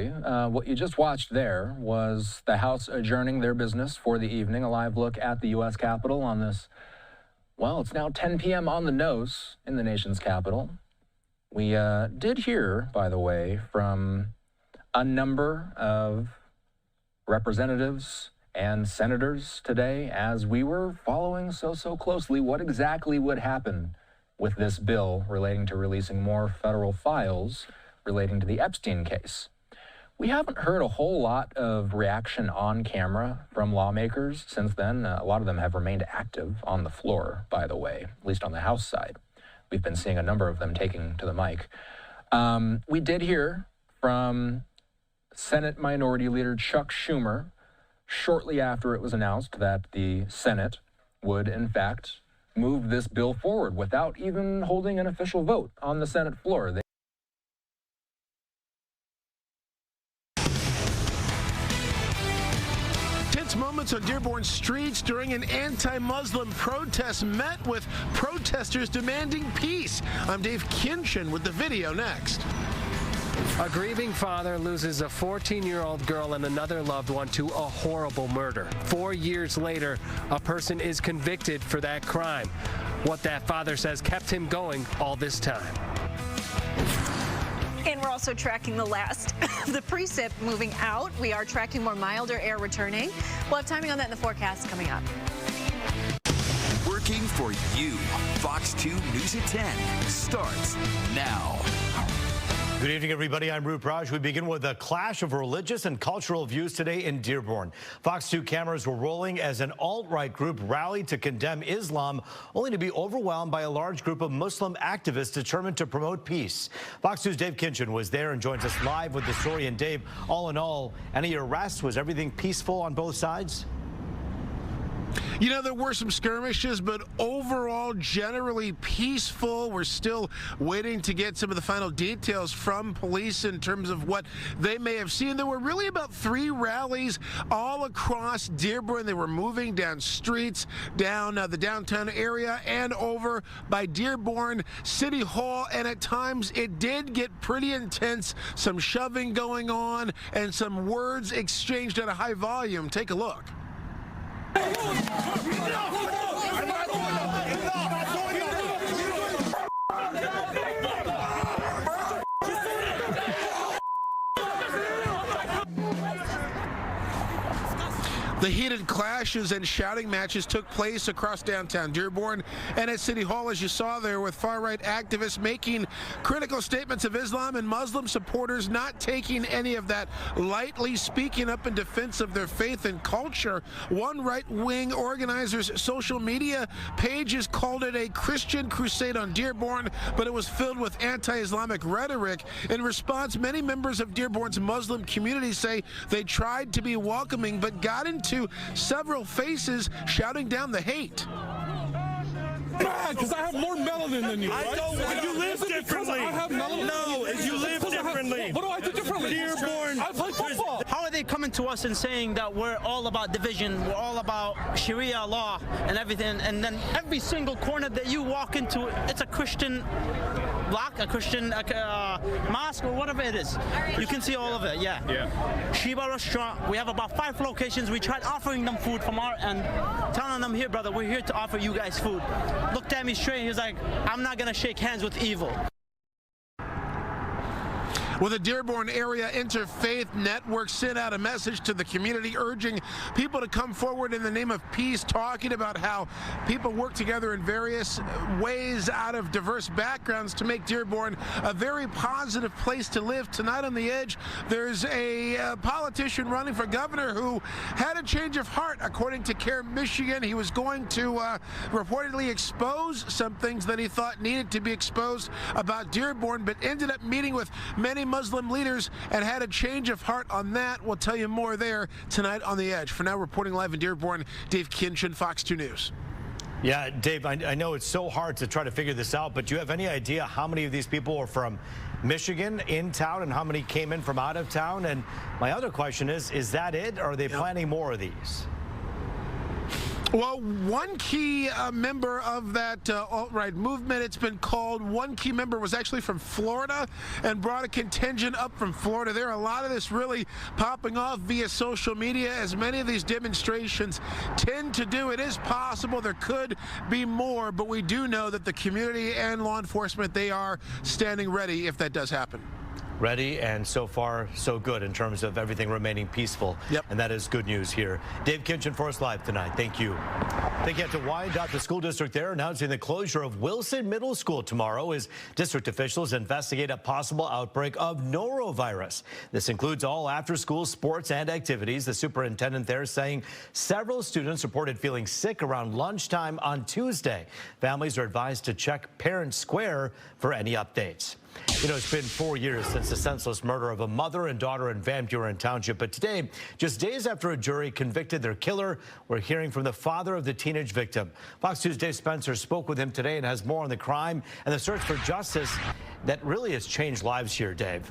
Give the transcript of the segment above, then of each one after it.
What you just watched there was the House adjourning their business for the evening. A live look at the U.S. Capitol on this, well, it's now 10 p.m. on the nose in the nation's capital. We did hear, by the way, from a number of representatives and senators today as we were following so closely what exactly would happen with this bill relating to releasing more federal files relating to the Epstein case. We haven't heard a whole lot of reaction on camera from lawmakers since then. A lot of them have remained active on the floor, by the way, at least on the House side. We've been seeing a number of them taking to the mic. We did hear from Senate Minority Leader Chuck Schumer shortly after it was announced that the Senate would, in fact, move this bill forward without even holding an official vote on the Senate floor. Moments on Dearborn streets during an anti-Muslim protest met with protesters demanding peace. I'm Dave Kinchin with the video next. A grieving father loses a 14-year-old girl and another loved one to a horrible murder. 4 years later, a person is convicted for that crime. What that father says kept him going all this time. And we're also tracking the last of the precip moving out. We are tracking more milder air returning. We'll have timing on that in the forecast coming up. Working for you. Fox 2 News at 10 starts now. Good evening, everybody. I'm Roop Raj. We begin with a clash of religious and cultural views today in Dearborn. Fox 2 cameras were rolling as an alt-right group rallied to condemn Islam, only to be overwhelmed by a large group of Muslim activists determined to promote peace. Fox 2's Dave Kinchin was there and joins us live with the story. And Dave, all in all, any arrests? Was everything peaceful on both sides? You know, there were some skirmishes, but overall generally peaceful. We're still waiting to get some of the final details from police in terms of what they may have seen. There were really about 3 rallies all across Dearborn. They were moving down streets, down the downtown area and over by Dearborn City Hall. And at times it did get pretty intense. Some shoving going on and some words exchanged at a high volume. Take a look. The heated clashes and shouting matches took place across downtown Dearborn and at City Hall, as you saw there, with far-right activists making critical statements of Islam and Muslim supporters not taking any of that lightly, speaking up in defense of their faith and culture. One right-wing organizer's social media pages called it a Christian crusade on Dearborn, but it was filled with anti-Islamic rhetoric. In response, many members of Dearborn's Muslim community say they tried to be welcoming but got into several faces shouting down the hate. Because I have more melanin than you. I don't. You live differently. I have melanin. No, you live differently. What do I do differently? Dearborn. I play football. How are they coming to us and saying that we're all about division, we're all about Sharia law and everything, and then every single corner that you walk into, it's a Christian block, a Christian mosque, or whatever it is. You can see all of it, yeah. Sheba Restaurant, we have about 5 locations. We tried offering them food from our end, telling them, here, brother, we're here to offer you guys food. Looked at me straight, he was like, I'm not gonna shake hands with evil. Well, the Dearborn Area Interfaith Network sent out a message to the community urging people to come forward in the name of peace, talking about how people work together in various ways out of diverse backgrounds to make Dearborn a very positive place to live. Tonight on The Edge, there's a politician running for governor who had a change of heart. According to Care Michigan, he was going to reportedly expose some things that he thought needed to be exposed about Dearborn, but ended up meeting with many Muslim leaders and had a change of heart on that. We'll tell you more there tonight on The Edge. For now, reporting live in Dearborn, Dave Kinchin, Fox 2 News. Yeah, Dave, I know it's so hard to try to figure this out, but do you have any idea how many of these people are from Michigan in town and how many came in from out of town? And my other question is that it, or are they planning more of these? Well, one key member of that alt-right movement, it's been called, one key member was actually from Florida and brought a contingent up from Florida. There are a lot of this really popping off via social media, as many of these demonstrations tend to do. It is possible there could be more, but we do know that the community and law enforcement, they are standing ready if that does happen. Ready, and so far, so good in terms of everything remaining peaceful. Yep. And that is good news here. Dave Kitchen for us live tonight. Thank you. Thank you to Wyandotte, the school district there, announcing the closure of Wilson Middle School tomorrow as district officials investigate a possible outbreak of norovirus. This includes all after-school sports and activities. The superintendent there saying several students reported feeling sick around lunchtime on Tuesday. Families are advised to check Parent Square for any updates. You know, it's been 4 years since the senseless murder of a mother and daughter in Van Buren Township. But today, just days after a jury convicted their killer, we're hearing from the father of the teenage victim. Fox 2's Dave Spencer spoke with him today and has more on the crime and the search for justice that really has changed lives here, Dave.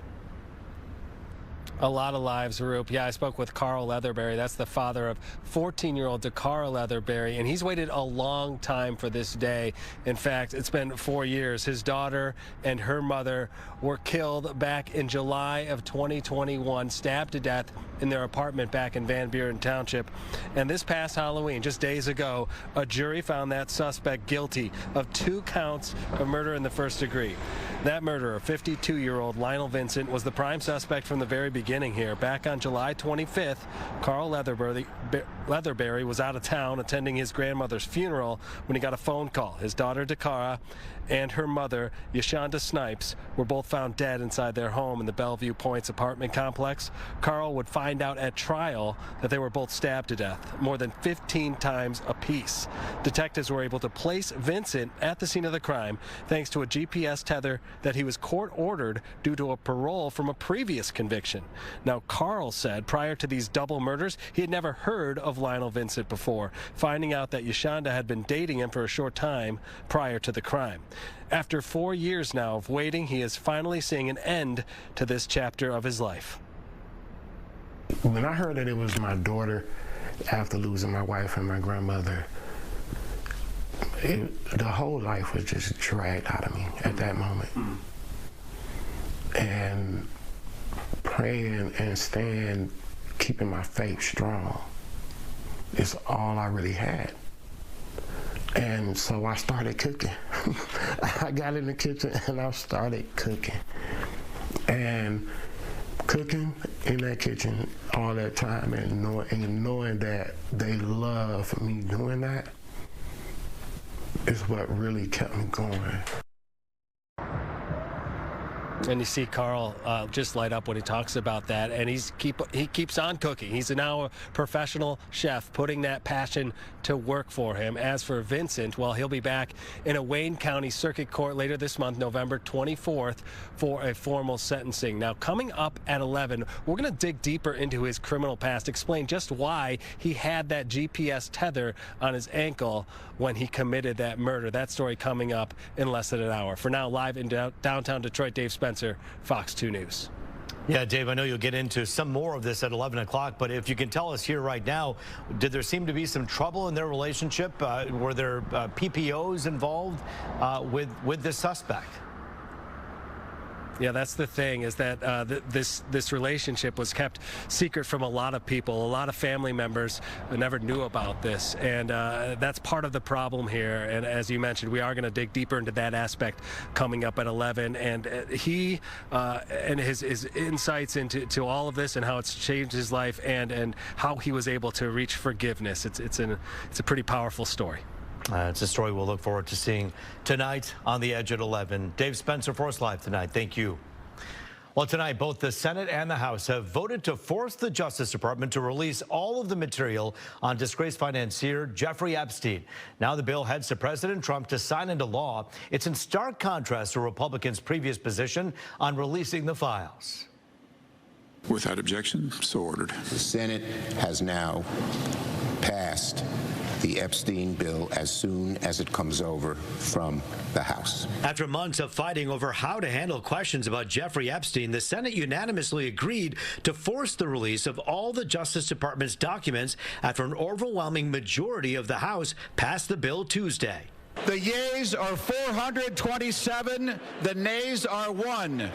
A lot of lives, Roop. Yeah, I spoke with Carl Leatherberry. That's the father of 14-year-old Daraca Leatherberry, and he's waited a long time for this day. In fact, it's been 4 years. His daughter and her mother were killed back in July of 2021, stabbed to death in their apartment back in Van Buren Township. And this past Halloween, just days ago, a jury found that suspect guilty of 2 counts of murder in the first degree. That murderer, 52-year-old Lionel Vincent, was the prime suspect from the very beginning here. Back on July 25th, Carl Leatherberry was out of town attending his grandmother's funeral when he got a phone call. His daughter, Daraca, and her mother, Yachanda Snipes, were both found dead inside their home in the Belleville Pointes Apartment Complex. Carl would find out at trial that they were both stabbed to death, more than 15 times apiece. Detectives were able to place Vincent at the scene of the crime thanks to a GPS tether that he was court-ordered due to a parole from a previous conviction. Now, Carl said prior to these double murders, he had never heard of Lionel Vincent before, finding out that Yachanda had been dating him for a short time prior to the crime. After 4 years now of waiting, he is finally seeing an end to this chapter of his life. When I heard that it was my daughter, after losing my wife and my grandmother, the whole life was just dragged out of me at that moment. And praying and keeping my faith strong is all I really had. And so I started cooking. I got in the kitchen and I started cooking. And cooking in that kitchen all that time and knowing that they love me doing that is what really kept me going. And you see Carl just light up when he talks about that, and he keeps on cooking. He's now a professional chef, putting that passion to work for him. As for Vincent, well, he'll be back in a Wayne County Circuit Court later this month, November 24th, for a formal sentencing. Now, coming up at 11, we're going to dig deeper into his criminal past, explain just why he had that GPS tether on his ankle when he committed that murder. That story coming up in less than an hour. For now, live in downtown Detroit, Dave Spencer, Fox 2 News. Yeah, Dave, I know you'll get into some more of this at 11 o'clock, but if you can tell us here right now, did there seem to be some trouble in their relationship? Were there PPOs involved with this suspect? Yeah, that's the thing, is that this relationship was kept secret from a lot of people. A lot of family members never knew about this, and that's part of the problem here. And as you mentioned, we are going to dig deeper into that aspect coming up at 11. And he and his insights into all of this and how it's changed his life and how he was able to reach forgiveness. It's a pretty powerful story. It's a story we'll look forward to seeing tonight on The Edge at 11. Dave Spencer for us live tonight. Thank you. Well, tonight, both the Senate and the House have voted to force the Justice Department to release all of the material on disgraced financier Jeffrey Epstein. Now the bill heads to President Trump to sign into law. It's in stark contrast to Republicans' previous position on releasing the files. Without objection, so ordered. The Senate has now passed the Epstein bill as soon as it comes over from the House. After months of fighting over how to handle questions about Jeffrey Epstein, the Senate unanimously agreed to force the release of all the Justice Department's documents after an overwhelming majority of the House passed the bill Tuesday. The yeas are 427, the nays are 1.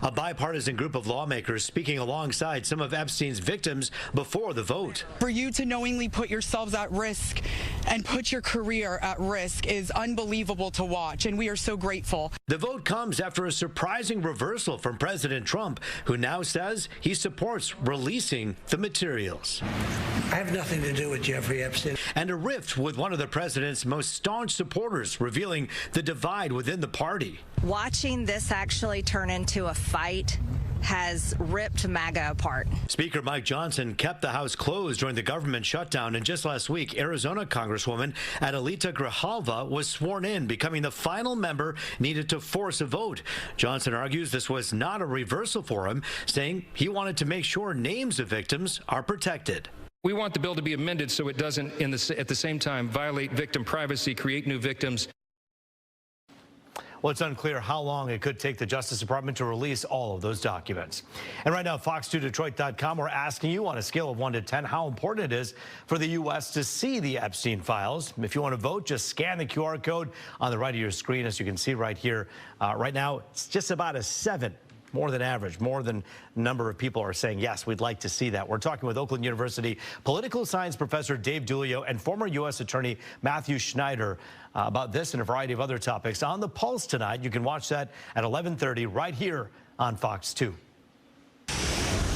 A bipartisan group of lawmakers speaking alongside some of Epstein's victims before the vote. For you to knowingly put yourselves at risk and put your career at risk is unbelievable to watch, and we are so grateful. The vote comes after a surprising reversal from President Trump, who now says he supports releasing the materials. I have nothing to do with Jeffrey Epstein. And a rift with one of the president's most staunch supporters, revealing the divide within the party. Watching this actually turn into a fight has ripped MAGA apart. Speaker Mike Johnson kept the House closed during the government shutdown, and just last week, Arizona Congresswoman Adelita Grijalva was sworn in, becoming the final member needed to force a vote. Johnson argues this was not a reversal for him, saying he wanted to make sure names of victims are protected. We want the bill to be amended so it doesn't, at the same time, violate victim privacy, create new victims. Well, it's unclear how long it could take the Justice Department to release all of those documents. And right now, Fox2Detroit.com, we're asking you on a scale of 1 to 10 how important it is for the U.S. to see the Epstein files. If you want to vote, just scan the QR code on the right of your screen, as you can see right here. Right now, it's just about a 7. More than average, more than number of people are saying, yes, we'd like to see that. We're talking with Oakland University political science professor Dave Dulio and former U.S. Attorney Matthew Schneider about this and a variety of other topics on The Pulse tonight. You can watch that at 11:30 right here on Fox 2.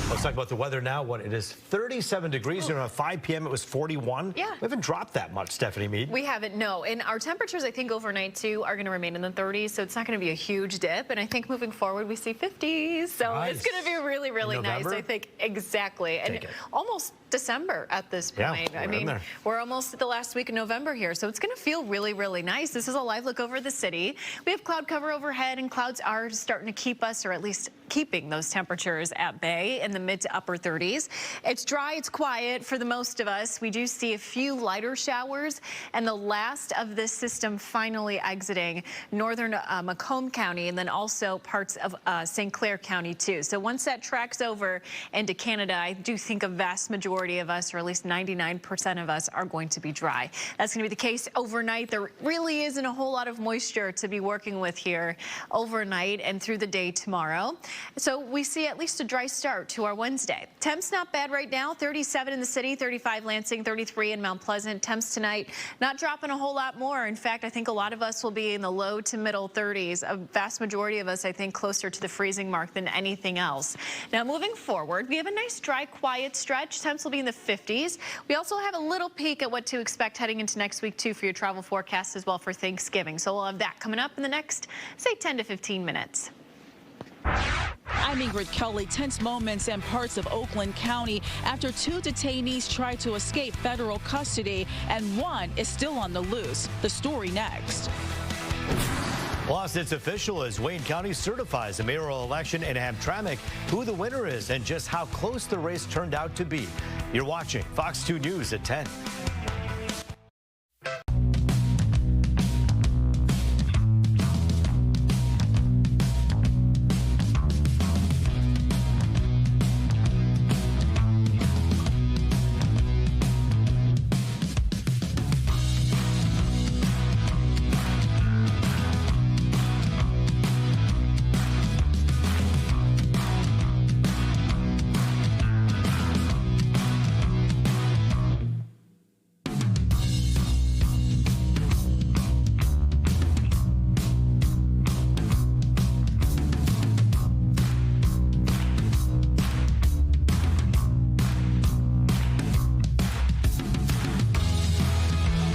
Let's talk about the weather now. What it is, 37 degrees. Around 5 p.m. it was 41. Yeah. We haven't dropped that much, Stephanie Mead. We haven't, no. And our temperatures, I think, overnight, too, are going to remain in the 30s, so it's not going to be a huge dip. And I think moving forward, we see 50s. So nice. It's going to be really, really nice, I think. Exactly. And almost December at this point. Yeah, I mean, we're almost at the last week of November here, so it's going to feel really, really nice. This is a live look over the city. We have cloud cover overhead, and clouds are starting to keep us, or at least keeping those temperatures at bay in the mid to upper 30s. It's dry, it's quiet for the most of us. We do see a few lighter showers, and the last of this system finally exiting northern Macomb County, and then also parts of St. Clair County too. So once that tracks over into Canada, I do think a vast majority of us, or at least 99% of us, are going to be dry. That's going to be the case overnight. There really isn't a whole lot of moisture to be working with here overnight and through the day tomorrow. So we see at least a dry start to our Wednesday. Temps not bad right now, 37 in the city, 35 Lansing, 33 in Mount Pleasant. Temps tonight not dropping a whole lot more. In fact, I think a lot of us will be in the low to middle 30s. A vast majority of us, I think, closer to the freezing mark than anything else. Now, moving forward, we have a nice, dry, quiet stretch. Temps will be in the 50s. We also have a little peek at what to expect heading into next week, too, for your travel forecast as well for Thanksgiving. So we'll have that coming up in the next, say, 10 to 15 minutes. I'm Ingrid Kelly. Tense moments in parts of Oakland County after 2 detainees tried to escape federal custody, and one is still on the loose. The story next. Plus, it's official as Wayne County certifies the mayoral election in Hamtramck, who the winner is and just how close the race turned out to be. You're watching Fox 2 News at 10.